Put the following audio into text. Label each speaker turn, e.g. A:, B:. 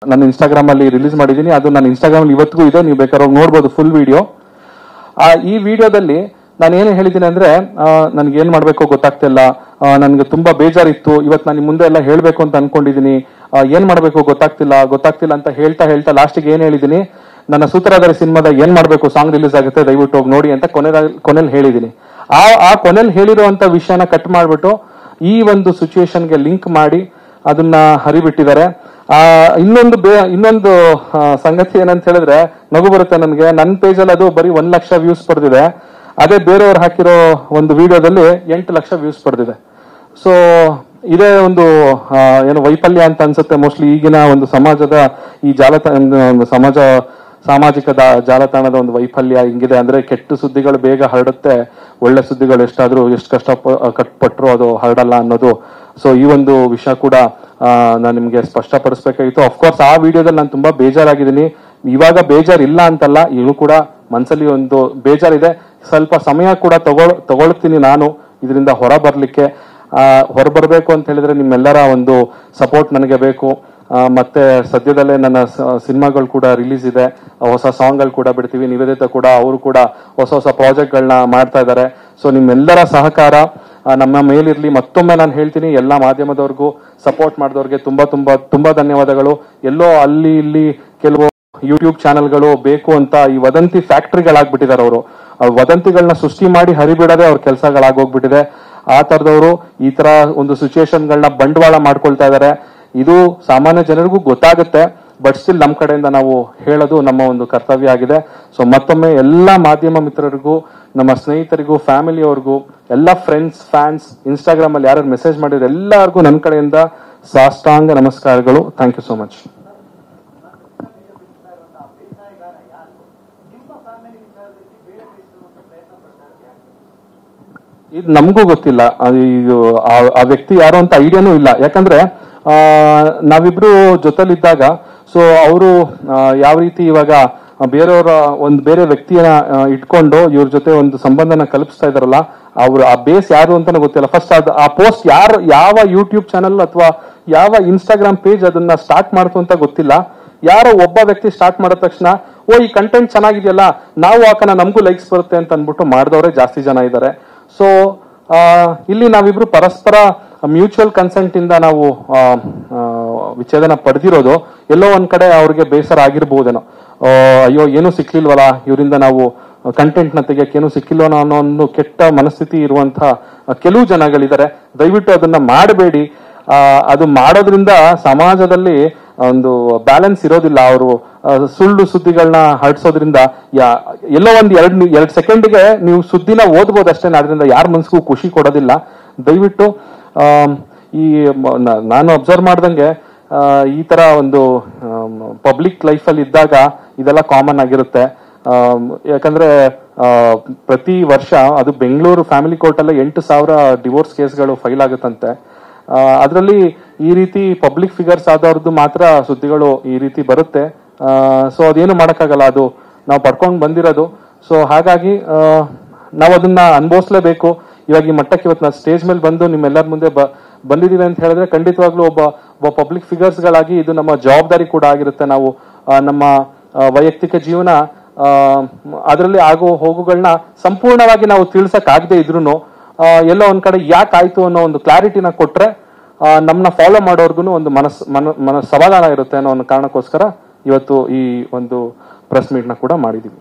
A: ನನ್ನ ಇನ್ಸ್ಟಾಗ್ರಾಮ್ ಅಲ್ಲಿ ರಿಲೀಸ್ ಮಾಡಿದ್ದೀನಿ. ಅದು ನನ್ನ ಇನ್ಸ್ಟಾಗ್ರಾಮ್ ಅಲ್ಲಿ ಇವತ್ತಿಗೂ ಇದೆ, ನೀವು ಬೇಕಾದ್ರೆ ನೋಡ್ಬೋದು ಫುಲ್ ವಿಡಿಯೋ. ಈ ವಿಡಿಯೋದಲ್ಲಿ ನಾನು ಏನು ಹೇಳಿದ್ದೀನಿ ಅಂದ್ರೆ, ನನ್ಗೆ ಏನ್ ಮಾಡ್ಬೇಕು ಗೊತ್ತಾಗ್ತಿಲ್ಲ, ನನ್ಗೆ ತುಂಬಾ ಬೇಜಾರಿತ್ತು, ಇವತ್ತು ನಾನು ಮುಂದೆ ಎಲ್ಲ ಹೇಳ್ಬೇಕು ಅಂತ ಅನ್ಕೊಂಡಿದೀನಿ, ಏನ್ ಮಾಡ್ಬೇಕು ಗೊತ್ತಾಗ್ತಿಲ್ಲ ಅಂತ ಹೇಳ್ತಾ ಲಾಸ್ಟಿಗೆ ಏನ್ ಹೇಳಿದೀನಿ, ನನ್ನ ಸೂತ್ರಧಾರಿ ಸಿನಿಮಾದ ಏನ್ ಮಾಡ್ಬೇಕು ಸಾಂಗ್ ರಿಲೀಸ್ ಆಗುತ್ತೆ, ದಯವಿಟ್ಟು ಹೋಗಿ ನೋಡಿ ಅಂತ ಕೊನೆಯಲ್ಲಿ ಹೇಳಿದೀನಿ. ಆ ಕೊನೆಯಲ್ಲಿ ಹೇಳಿರುವಂತ ವಿಷಯನ ಕಟ್ ಮಾಡ್ಬಿಟ್ಟು ಈ ಒಂದು ಸಿಚುಯೇಷನ್ಗೆ ಲಿಂಕ್ ಮಾಡಿ ಅದನ್ನ ಹರಿಬಿಟ್ಟಿದ್ದಾರೆ. ಇನ್ನೊಂದು ಸಂಗತಿ ಏನಂತ ಹೇಳಿದ್ರೆ ನಗು ಬರುತ್ತೆ ನನಗೆ. ನನ್ನ ಪೇಜಲ್ಲಿ ಅದು ಬರೀ 1 ಲಕ್ಷ ವ್ಯೂಸ್ ಪಡೆದಿದೆ. ಅದೇ ಬೇರೆಯವ್ರು ಹಾಕಿರೋ ಒಂದು ವಿಡಿಯೋದಲ್ಲಿ 8 ಲಕ್ಷ ವ್ಯೂಸ್ ಪಡೆದಿದೆ. ಸೊ ಇದೇ ಒಂದು ಏನು ವೈಫಲ್ಯ ಅಂತ ಅನ್ಸುತ್ತೆ ಮೋಸ್ಟ್ಲಿ ಈಗಿನ ಒಂದು ಸಮಾಜದ ಈ ಸಾಮಾಜಿಕ ಜಾಲತಾಣದ ಒಂದು ವೈಫಲ್ಯ ಹಿಂಗಿದೆ. ಅಂದ್ರೆ ಕೆಟ್ಟ ಸುದ್ದಿಗಳು ಬೇಗ ಹರಡುತ್ತೆ, ಒಳ್ಳೆ ಸುದ್ದಿಗಳು ಎಷ್ಟು ಕಷ್ಟಪಟ್ಟರು ಅದು ಹರಡಲ್ಲ ಅನ್ನೋದು. ಸೊ ಈ ಒಂದು ವಿಷಯ ಕೂಡ ನಾನು ನಿಮ್ಗೆ ಸ್ಪಷ್ಟಪಡಿಸ್ಬೇಕಾಗಿತ್ತು. ಅಫ್ಕೋರ್ಸ್ ಆ ವಿಡಿಯೋದಲ್ಲಿ ನಾನು ತುಂಬಾ ಬೇಜಾರಾಗಿದ್ದೀನಿ. ಇವಾಗ ಬೇಜಾರಿಲ್ಲ ಅಂತಲ್ಲ, ಇನ್ನು ಕೂಡ ಮನ್ಸಲ್ಲಿ ಒಂದು ಬೇಜಾರಿದೆ. ಸ್ವಲ್ಪ ಸಮಯ ಕೂಡ ತಗೊಳ್ತೀನಿ ನಾನು ಇದರಿಂದ ಹೊರಬರ್ಬೇಕು ಅಂತ ಹೇಳಿದ್ರೆ ನಿಮ್ಮೆಲ್ಲರ ಒಂದು ಸಪೋರ್ಟ್ ನನಗೆ ಬೇಕು. ಮತ್ತೆ ಸದ್ಯದಲ್ಲೇ ನನ್ನ ಸಿನಿಮಾಗಳು ಕೂಡ ರಿಲೀಸ್ ಇದೆ, ಹೊಸ ಸಾಂಗ್ಗಳು ಕೂಡ ಬಿಡ್ತೀವಿ. ನಿವೇದಿತ ಕೂಡ ಅವರು ಕೂಡ ಹೊಸ ಪ್ರಾಜೆಕ್ಟ್ಗಳನ್ನ ಮಾಡ್ತಾ ಇದ್ದಾರೆ. ಸೊ ನಿಮ್ಮೆಲ್ಲರ ಸಹಕಾರ ನಮ್ಮ ಮೇಲಿರ್ಲಿ. ಮತ್ತೊಮ್ಮೆ ನಾನು ಹೇಳ್ತೀನಿ, ಎಲ್ಲಾ ಮಾಧ್ಯಮದವ್ರಿಗೂ ಸಪೋರ್ಟ್ ಮಾಡಿದವ್ರಿಗೆ ತುಂಬಾ ಧನ್ಯವಾದಗಳು. ಎಲ್ಲೋ ಅಲ್ಲಿ ಇಲ್ಲಿ ಕೆಲವು ಯೂಟ್ಯೂಬ್ ಚಾನೆಲ್ಗಳು ಬೇಕು ಅಂತ ಈ ವದಂತಿ ಫ್ಯಾಕ್ಟರಿಗಳಾಗ್ಬಿಟ್ಟಿದ್ದಾರೆ. ಅವರು ವದಂತಿಗಳನ್ನ ಸೃಷ್ಟಿ ಮಾಡಿ ಹರಿಬಿಡದೆ ಅವ್ರ ಕೆಲಸಗಳಾಗೋಗ್ಬಿಟ್ಟಿದೆ. ಆ ತರದವರು ಈ ತರ ಒಂದು ಸಿಚುಯೇಷನ್ಗಳನ್ನ ಬಂಡವಾಳ ಮಾಡ್ಕೊಳ್ತಾ ಇದ್ದಾರೆ. ಇದು ಸಾಮಾನ್ಯ ಜನರಿಗೂ ಗೊತ್ತಾಗುತ್ತೆ, ಬಟ್ ಸ್ಟಿಲ್ ನಮ್ಮ ಕಡೆಯಿಂದ ನಾವು ಹೇಳೋದು ನಮ್ಮ ಒಂದು ಕರ್ತವ್ಯ ಆಗಿದೆ. ಸೊ ಮತ್ತೊಮ್ಮೆ ಎಲ್ಲಾ ಮಾಧ್ಯಮ ಮಿತ್ರರಿಗೂ, ನಮ್ಮ ಸ್ನೇಹಿತರಿಗೂ, ಫ್ಯಾಮಿಲಿಯವ್ರಿಗೂ, ಎಲ್ಲ ಫ್ರೆಂಡ್ಸ್, ಫ್ಯಾನ್ಸ್, ಇನ್ಸ್ಟಾಗ್ರಾಮ್ ಅಲ್ಲಿ ಯಾರು ಮೆಸೇಜ್ ಮಾಡಿದ್ರೆ ಎಲ್ಲರಿಗೂ ನನ್ನ ಕಡೆಯಿಂದ ಸಾಷ್ಟಾಂಗ ನಮಸ್ಕಾರಗಳು. Thank you so much. ಇದು ನಮಗೂ ಗೊತ್ತಿಲ್ಲ, ಆ ವ್ಯಕ್ತಿ ಯಾರು ಅಂತ ಐಡಿಯಾನೂ ಇಲ್ಲ. ಯಾಕಂದ್ರೆ ನಾವಿಬ್ರು ಜೊತೆಲಿದ್ದಾಗ ಸೊ ಅವರು ಯಾವ ರೀತಿ ಇವಾಗ ಬೇರೆಯವರ ಬೇರೆ ವ್ಯಕ್ತಿಯನ್ನ ಇಟ್ಕೊಂಡು ಇವ್ರ ಜೊತೆ ಒಂದು ಸಂಬಂಧನ ಕಲ್ಪಿಸ್ತಾ ಇದಾರಲ್ಲ, ಅವ್ರು ಆ ಬೇಸ್ ಯಾರು ಅಂತಾನು ಗೊತ್ತಿಲ್ಲ. ಫಸ್ಟ್ ಆ ಪೋಸ್ಟ್ ಯಾವ ಯೂಟ್ಯೂಬ್ ಚಾನಲ್ ಅಥವಾ ಯಾವ ಇನ್ಸ್ಟಾಗ್ರಾಮ್ ಪೇಜ್ ಅದನ್ನ ಸ್ಟಾರ್ಟ್ ಮಾಡ್ತು ಅಂತ ಗೊತ್ತಿಲ್ಲ. ಯಾರೋ ಒಬ್ಬ ವ್ಯಕ್ತಿ ಸ್ಟಾರ್ಟ್ ಮಾಡಿದ ತಕ್ಷಣ ಈ ಕಂಟೆಂಟ್ ಚೆನ್ನಾಗಿದೆಯಲ್ಲ, ನಾವು ಹಾಕೋಣ, ನಮಗೂ ಲೈಕ್ಸ್ ಬರುತ್ತೆ ಅಂತ ಅನ್ಬಿಟ್ಟು ಮಾಡಿದವರೇ ಜಾಸ್ತಿ ಜನ ಇದ್ದಾರೆ. ಸೊ ಇಲ್ಲಿ ನಾವಿಬ್ರು ಪರಸ್ಪರ ಮ್ಯೂಚುವಲ್ ಕನ್ಸೆಂಟ್ ಇಂದ ನಾವು ವಿಚ್ಛೇದನ ಪಡೆದಿರೋದು. ಎಲ್ಲೋ ಒಂದ್ ಕಡೆ ಅವ್ರಿಗೆ ಬೇಸರ ಆಗಿರ್ಬಹುದೇನೋ, ಅಯ್ಯೋ ಏನೂ ಸಿಕ್ಲಿಲ್ವಲ್ಲ ಇವರಿಂದ, ನಾವು ಕಂಟೆಂಟ್ ನ ತೆಗಿಯಕ್ಕೆ ಏನೂ ಸಿಕ್ಕಿಲ್ವನೋ ಅನ್ನೋ ಒಂದು ಕೆಟ್ಟ ಮನಸ್ಥಿತಿ ಇರುವಂತಹ ಕೆಲವು ಜನಗಳಿದ್ದಾರೆ. ದಯವಿಟ್ಟು ಅದನ್ನ ಮಾಡಬೇಡಿ. ಅದು ಮಾಡೋದ್ರಿಂದ ಸಮಾಜದಲ್ಲಿ ಒಂದು ಬ್ಯಾಲೆನ್ಸ್ ಇರೋದಿಲ್ಲ. ಅವರು ಸುಳ್ಳು ಸುದ್ದಿಗಳನ್ನ ಹರಡಿಸೋದ್ರಿಂದ ಎಲ್ಲೋ ಒಂದ್ ಎರಡ್ ಸೆಕೆಂಡ್ಗೆ ನೀವು ಸುದ್ದಿನ ಓದ್ಬೋದು ಅಷ್ಟೇ, ಅದರಿಂದ ಯಾರ ಮನ್ಸಿಗೂ ಖುಷಿ ಕೊಡೋದಿಲ್ಲ. ದಯವಿಟ್ಟು ನಾನು ಅಬ್ಸರ್ವ್ ಮಾಡ್ದಂಗೆ ಈ ತರ ಒಂದು ಪಬ್ಲಿಕ್ ಲೈಫ್ ಅಲ್ಲಿ ಇದ್ದಾಗ ಇದೆಲ್ಲ ಕಾಮನ್ ಆಗಿರುತ್ತೆ. ಯಾಕಂದ್ರೆ ಪ್ರತಿ ವರ್ಷ ಅದು ಬೆಂಗಳೂರು ಫ್ಯಾಮಿಲಿ ಕೋರ್ಟ್ ಅಲ್ಲೇ 8,000 ಡಿವೋರ್ಸ್ ಕೇಸ್ಗಳು ಫೈಲ್ ಆಗುತ್ತಂತೆ. ಅದರಲ್ಲಿ ಈ ರೀತಿ ಪಬ್ಲಿಕ್ ಫಿಗರ್ಸ್ ಆದವ್ರದ್ದು ಮಾತ್ರ ಸುದ್ದಿಗಳು ಈ ರೀತಿ ಬರುತ್ತೆ. ಸೊ ಅದೇನು ಮಾಡಕ್ಕಾಗಲ್ಲ, ಅದು ನಾವು ಪಡ್ಕೊಂಡು ಬಂದಿರೋದು. ಸೊ ಹಾಗಾಗಿ ನಾವು ಅದನ್ನ ಅನುಭವಿಸ್ಲೇಬೇಕು. ಇವಾಗ ಈ ಮಟ್ಟಕ್ಕೆ ಇವತ್ತು ನಾವು ಸ್ಟೇಜ್ ಮೇಲೆ ಬಂದು ನಿಮ್ಮೆಲ್ಲರ ಮುಂದೆ ಬಂದಿದೀವಿ ಅಂತ ಹೇಳಿದ್ರೆ ಖಂಡಿತವಾಗ್ಲೂ ಒಬ್ಬ ಪಬ್ಲಿಕ್ ಫಿಗರ್ಸ್ ಗಳಾಗಿ ಇದು ನಮ್ಮ ಜವಾಬ್ದಾರಿ ಕೂಡ ಆಗಿರುತ್ತೆ. ನಾವು ನಮ್ಮ ವೈಯಕ್ತಿಕ ಜೀವನ ಅದರಲ್ಲಿ ಆಗೋ ಹೋಗುಗಳನ್ನ ಸಂಪೂರ್ಣವಾಗಿ ನಾವು ತಿಳ್ಸಕ್ ಆಗದೆ ಇದ್ರು ಎಲ್ಲೋ ಒಂದ್ ಕಡೆ ಯಾಕೆ ಆಯ್ತು ಅನ್ನೋ ಒಂದು ಕ್ಲಾರಿಟಿನ ಕೊಟ್ರೆ ನಮ್ಮನ್ನ ಫಾಲೋ ಮಾಡೋರ್ಗು ಒಂದು ಸಮಾಧಾನ ಇರುತ್ತೆ ಅನ್ನೋ ಒಂದು ಕಾರಣಕ್ಕೋಸ್ಕರ ಇವತ್ತು ಈ ಒಂದು ಪ್ರೆಸ್ ಮೀಟ್ ನ ಕೂಡ ಮಾಡಿದೀವಿ.